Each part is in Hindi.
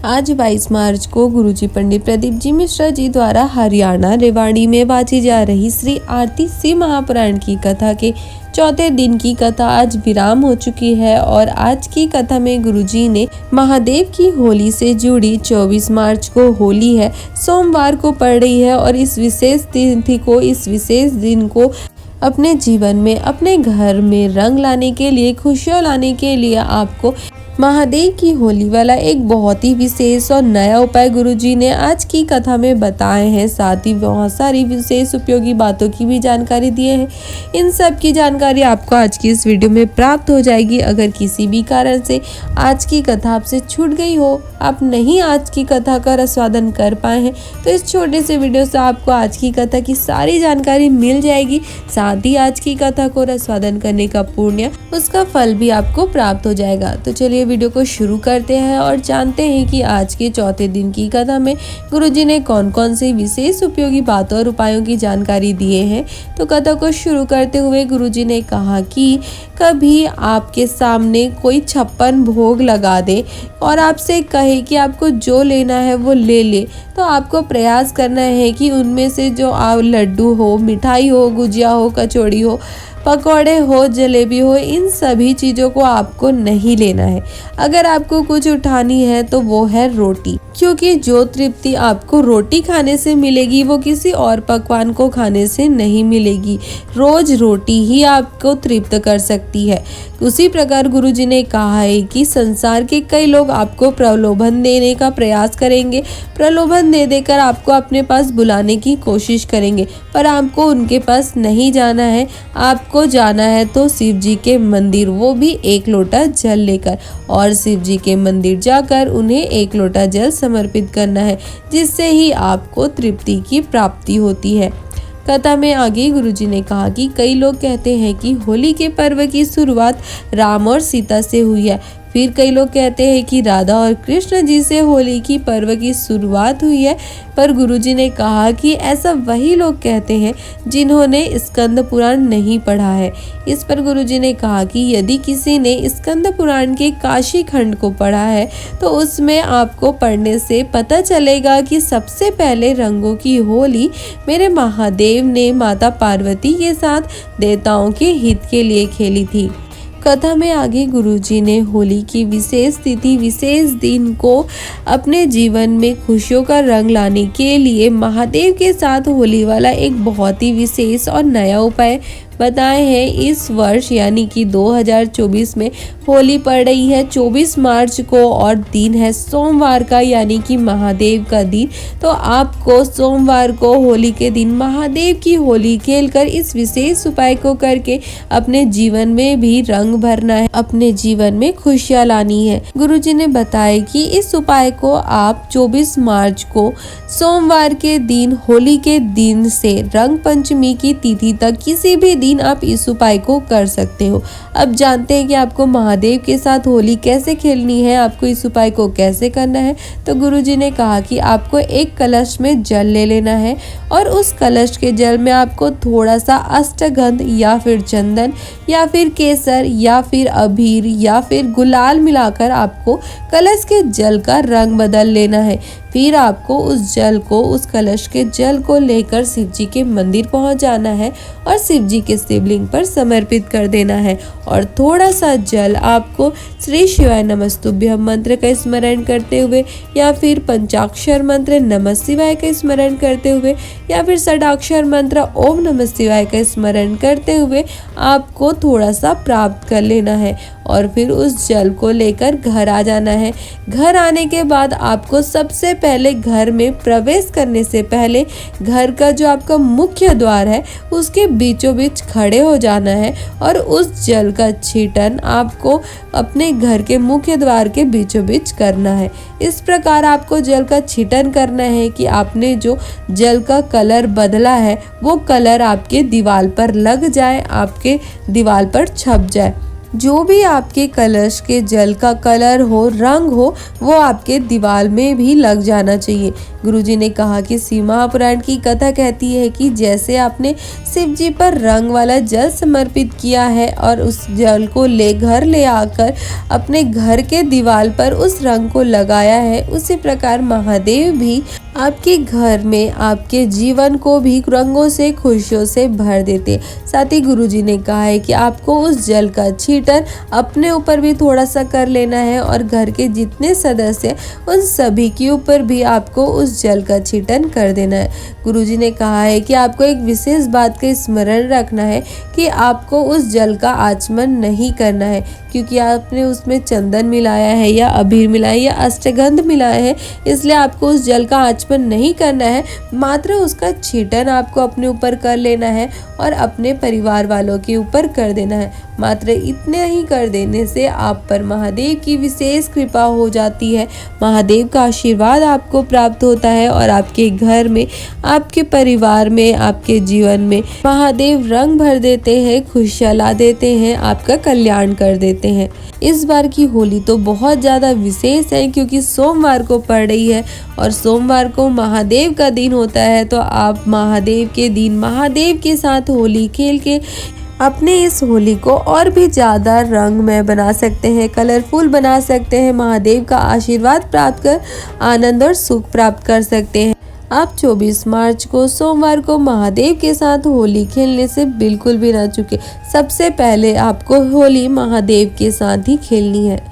आज 22 मार्च को गुरुजी पंडित प्रदीप जी मिश्रा जी द्वारा हरियाणा रेवाड़ी में बाजी जा रही श्री आरती शिव महापुराण की कथा के चौथे दिन की कथा आज विराम हो चुकी है। और आज की कथा में गुरुजी ने महादेव की होली से जुड़ी 24 मार्च को होली है, सोमवार को पड़ रही है और इस विशेष तिथि को, इस विशेष दिन को अपने जीवन में, अपने घर में रंग लाने के लिए, खुशियाँ लाने के लिए आपको महादेव की होली वाला एक बहुत ही विशेष और नया उपाय गुरुजी ने आज की कथा में बताए हैं। साथ ही बहुत सारी विशेष उपयोगी बातों की भी जानकारी दिए हैं। इन सब की जानकारी आपको आज की इस वीडियो में प्राप्त हो जाएगी। अगर किसी भी कारण से आज की कथा आपसे छूट गई हो, आप नहीं आज की कथा का रसवादन कर पाए हैं, तो इस छोटे से वीडियो से आपको आज की कथा की सारी जानकारी मिल जाएगी। साथ ही आज की कथा को रसवादन करने का पुण्य, उसका फल भी आपको प्राप्त हो जाएगा। तो चलिए वीडियो को शुरू करते हैं और जानते हैं कि आज के चौथे दिन की कथा में गुरुजी ने कौन कौन सी विशेष उपयोगी बातों और उपायों की जानकारी दिए हैं। तो कथा को शुरू करते हुए गुरुजी ने कहा कि कभी आपके सामने कोई 56 भोग लगा दे और आपसे कहे कि आपको जो लेना है वो ले ले, तो आपको प्रयास करना है कि उनमें से जो लड्डू हो, मिठाई हो, गुजिया हो, कचौड़ी हो, पकौड़े हो, जलेबी हो, इन सभी चीज़ों को आपको नहीं लेना है। अगर आपको कुछ उठानी है तो वो है रोटी, क्योंकि जो तृप्ति आपको रोटी खाने से मिलेगी वो किसी और पकवान को खाने से नहीं मिलेगी। रोज रोटी ही आपको तृप्त कर सकती है। उसी प्रकार गुरुजी ने कहा है कि संसार के कई लोग आपको प्रलोभन देने का प्रयास करेंगे, प्रलोभन दे देकर आपको अपने पास बुलाने की कोशिश करेंगे, पर आपको उनके पास नहीं जाना है। आपको जाना है तो शिव जी के मंदिर, वो भी एक लोटा जल लेकर, और शिव जी के मंदिर जाकर उन्हें एक लोटा जल समर्पित करना है, जिससे ही आपको तृप्ति की प्राप्ति होती है। कथा में आगे गुरुजी ने कहा कि कई लोग कहते हैं कि होली के पर्व की शुरुआत राम और सीता से हुई है। फिर कई लोग कहते हैं कि राधा और कृष्ण जी से होली की पर्व की शुरुआत हुई है। पर गुरुजी ने कहा कि ऐसा वही लोग कहते हैं जिन्होंने स्कंद पुराण नहीं पढ़ा है। इस पर गुरुजी ने कहा कि यदि किसी ने स्कंद पुराण के काशी खंड को पढ़ा है तो उसमें आपको पढ़ने से पता चलेगा कि सबसे पहले रंगों की होली मेरे महादेव ने माता पार्वती के साथ देवताओं के हित के लिए खेली थी। कथा में आगे गुरुजी ने होली की विशेष तिथि, विशेष दिन को अपने जीवन में खुशियों का रंग लाने के लिए महादेव के साथ होली वाला एक बहुत ही विशेष और नया उपाय बताए हैं। इस वर्ष यानी कि 2024 में होली पड़ रही है 24 मार्च को और दिन है सोमवार का, यानी कि महादेव का दिन। तो आपको सोमवार को होली के दिन महादेव की होली खेलकर इस विशेष उपाय को करके अपने जीवन में भी रंग भरना है, अपने जीवन में खुशियाँ लानी है। गुरुजी ने बताया कि इस उपाय को आप 24 मार्च को सोमवार के दिन, होली के दिन से रंग पंचमी की तिथि तक किसी भी दिन आप इस उपाय को कर सकते हो। अब जानते हैं कि आपको महादेव के साथ होली कैसे खेलनी है, आपको इस उपाय को कैसे करना है। तो गुरुजी ने कहा कि आपको एक कलश में जल ले लेना है और उस कलश के जल में आपको थोड़ा सा अष्टगंध या फिर चंदन या फिर केसर या फिर अबीर या फिर गुलाल मिलाकर आपको कलश के जल का रंग बदल लेना है। फिर आपको उस जल को, उस कलश के जल को लेकर शिव जी के मंदिर पहुंच जाना है और शिव जी के शिवलिंग पर समर्पित कर देना है। और थोड़ा सा जल आपको श्री शिवाय नमस्तुभ्यं मंत्र का स्मरण करते हुए या फिर पंचाक्षर मंत्र नमः शिवाय का स्मरण करते हुए या फिर षडाक्षर मंत्र ओम नमः शिवाय का स्मरण करते हुए आपको थोड़ा सा प्राप्त कर लेना है और फिर उस जल को लेकर घर आ जाना है। घर आने के बाद आपको सबसे पहले घर में प्रवेश करने से पहले घर का जो आपका मुख्य द्वार है उसके बीचों बीच खड़े हो जाना है और उस जल का छींटन आपको अपने घर के मुख्य द्वार के बीचों बीच करना है। इस प्रकार आपको जल का छींटन करना है कि आपने जो जल का कलर बदला है वो कलर आपके दीवार पर लग जाए, आपके दीवार पर छप जाए। जो भी आपके कलश के जल का कलर हो, रंग हो, वो आपके दीवार में भी लग जाना चाहिए। गुरुजी ने कहा कि शिव महापुराण की कथा कहती है कि जैसे आपने शिव जी पर रंग वाला जल समर्पित किया है और उस जल को घर ले आकर अपने घर के दीवार पर उस रंग को लगाया है, उसी प्रकार महादेव भी आपके घर में आपके जीवन को भी रंगों से, खुशियों से भर देते। साथ ही गुरुजी ने कहा है कि आपको उस जल का छींटन अपने ऊपर भी थोड़ा सा कर लेना है और घर के जितने सदस्य उन सभी के ऊपर भी आपको उस जल का छींटन कर देना है। गुरुजी ने कहा है कि आपको एक विशेष बात का स्मरण रखना है कि आपको उस जल का आचमन नहीं करना है, क्योंकि आपने उसमें चंदन मिलाया है या अबीर मिलाया है या अष्टगंध मिलाया है, इसलिए आपको उस जल का आचमन नहीं करना है। मात्र उसका छींटन आपको अपने ऊपर कर लेना है और अपने परिवार वालों के ऊपर कर देना है। मात्र इतने ही कर देने से आप पर महादेव की विशेष कृपा हो जाती है, महादेव का आशीर्वाद आपको प्राप्त होता है और आपके घर में, आपके परिवार में, आपके जीवन में महादेव रंग भर देते हैं, खुशियाँ ला देते हैं, आपका कल्याण कर देते हैं। इस बार की होली तो बहुत ज़्यादा विशेष है क्योंकि सोमवार को पड़ रही है और सोमवार को महादेव का दिन होता है, तो आप महादेव के दिन महादेव के साथ होली खेल के अपने इस होली को और भी ज़्यादा रंगमय बना सकते हैं, कलरफुल बना सकते हैं, महादेव का आशीर्वाद प्राप्त कर आनंद और सुख प्राप्त कर सकते हैं। आप 24 मार्च को सोमवार को महादेव के साथ होली खेलने से बिल्कुल भी ना चूके। सबसे पहले आपको होली महादेव के साथ ही खेलनी है।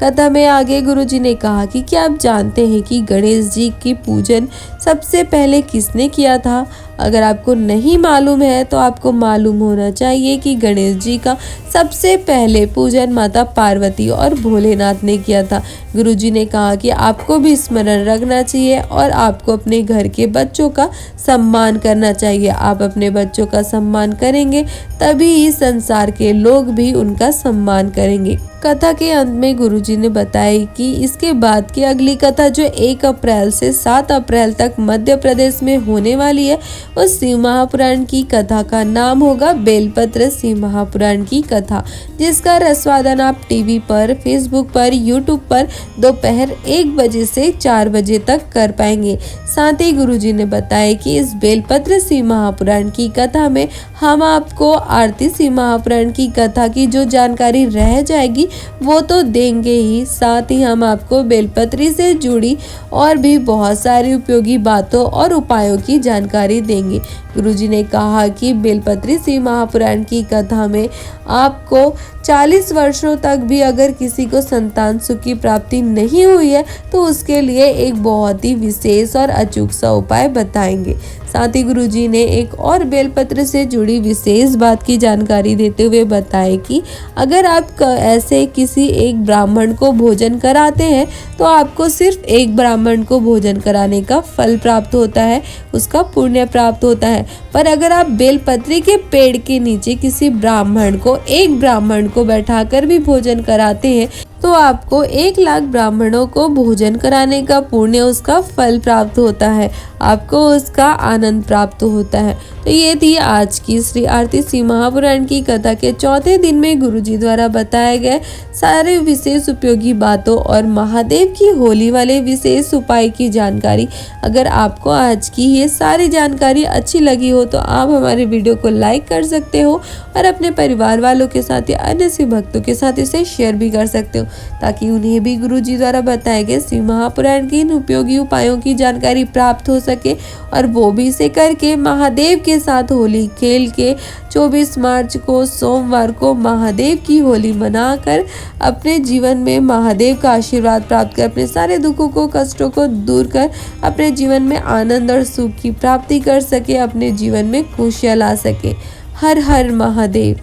कथा में आगे गुरुजी ने कहा कि क्या आप जानते हैं कि गणेश जी की पूजन सबसे पहले किसने किया था? अगर आपको नहीं मालूम है तो आपको मालूम होना चाहिए कि गणेश जी का सबसे पहले पूजन माता पार्वती और भोलेनाथ ने किया था। गुरुजी ने कहा कि आपको भी स्मरण रखना चाहिए और आपको अपने घर के बच्चों का सम्मान करना चाहिए। आप अपने बच्चों का सम्मान करेंगे तभी इस संसार के लोग भी उनका सम्मान करेंगे। कथा के अंत में गुरुजी ने बताया कि इसके बाद की अगली कथा जो 1 अप्रैल से 7 अप्रैल तक मध्य प्रदेश में होने वाली है, उस शिव महापुराण की कथा का नाम होगा बेलपत्र शिव महापुराण की कथा, जिसका रसवादन आप टीवी पर, फेसबुक पर, यूट्यूब पर दोपहर 1 बजे से 4 बजे तक कर पाएंगे। साथ ही गुरुजी ने बताया कि इस बेलपत्र शिव महापुराण की कथा में हम आपको आरती शिव महापुराण की कथा की जो जानकारी रह जाएगी वो तो देंगे ही, साथ ही हम आपको बेलपत्री से जुड़ी और भी बहुत सारी उपयोगी बातों और उपायों की जानकारी देंगे। गुरुजी ने कहा कि बेलपत्री शिव महापुराण की कथा में आपको 40 वर्षों तक भी अगर किसी को संतान सुख की प्राप्ति नहीं हुई है तो उसके लिए एक बहुत ही विशेष और अचूक सा उपाय बताएंगे। साथ ही गुरुजी ने एक और बेलपत्र से जुड़ी विशेष बात की जानकारी देते हुए बताया कि अगर आप ऐसे किसी एक ब्राह्मण को भोजन कराते हैं तो आपको सिर्फ एक ब्राह्मण को भोजन कराने का फल प्राप्त होता है, उसका पुण्य प्राप्त होता है। पर अगर आप बेलपत्री के पेड़ के नीचे किसी ब्राह्मण को, एक ब्राह्मण को बैठाकर भी भोजन कराते हैं तो आपको 1 लाख ब्राह्मणों को भोजन कराने का पुण्य, उसका फल प्राप्त होता है, आपको उसका आनंद प्राप्त होता है। तो ये थी आज की श्री आरती शिव महापुराण की कथा के 4थे दिन में गुरुजी द्वारा बताए गए सारे विशेष उपयोगी बातों और महादेव की होली वाले विशेष उपाय की जानकारी। अगर आपको आज की ये सारी जानकारी अच्छी लगी हो तो आप हमारे वीडियो को लाइक कर सकते हो और अपने परिवार वालों के साथ या अन्य शिव भक्तों के साथ इसे शेयर भी कर सकते हो, ताकि उन्हें भी गुरुजी द्वारा बताए गए शिव महापुराण की इन उपयोगी उपायों की जानकारी प्राप्त हो सके और वो भी इसे करके महादेव के साथ होली खेल के 24 मार्च को सोमवार को महादेव की होली मनाकर अपने जीवन में महादेव का आशीर्वाद प्राप्त कर अपने सारे दुखों को, कष्टों को दूर कर अपने जीवन में आनंद और सुख की प्राप्ति कर सके, अपने जीवन में खुशियाँ ला सके। हर हर महादेव।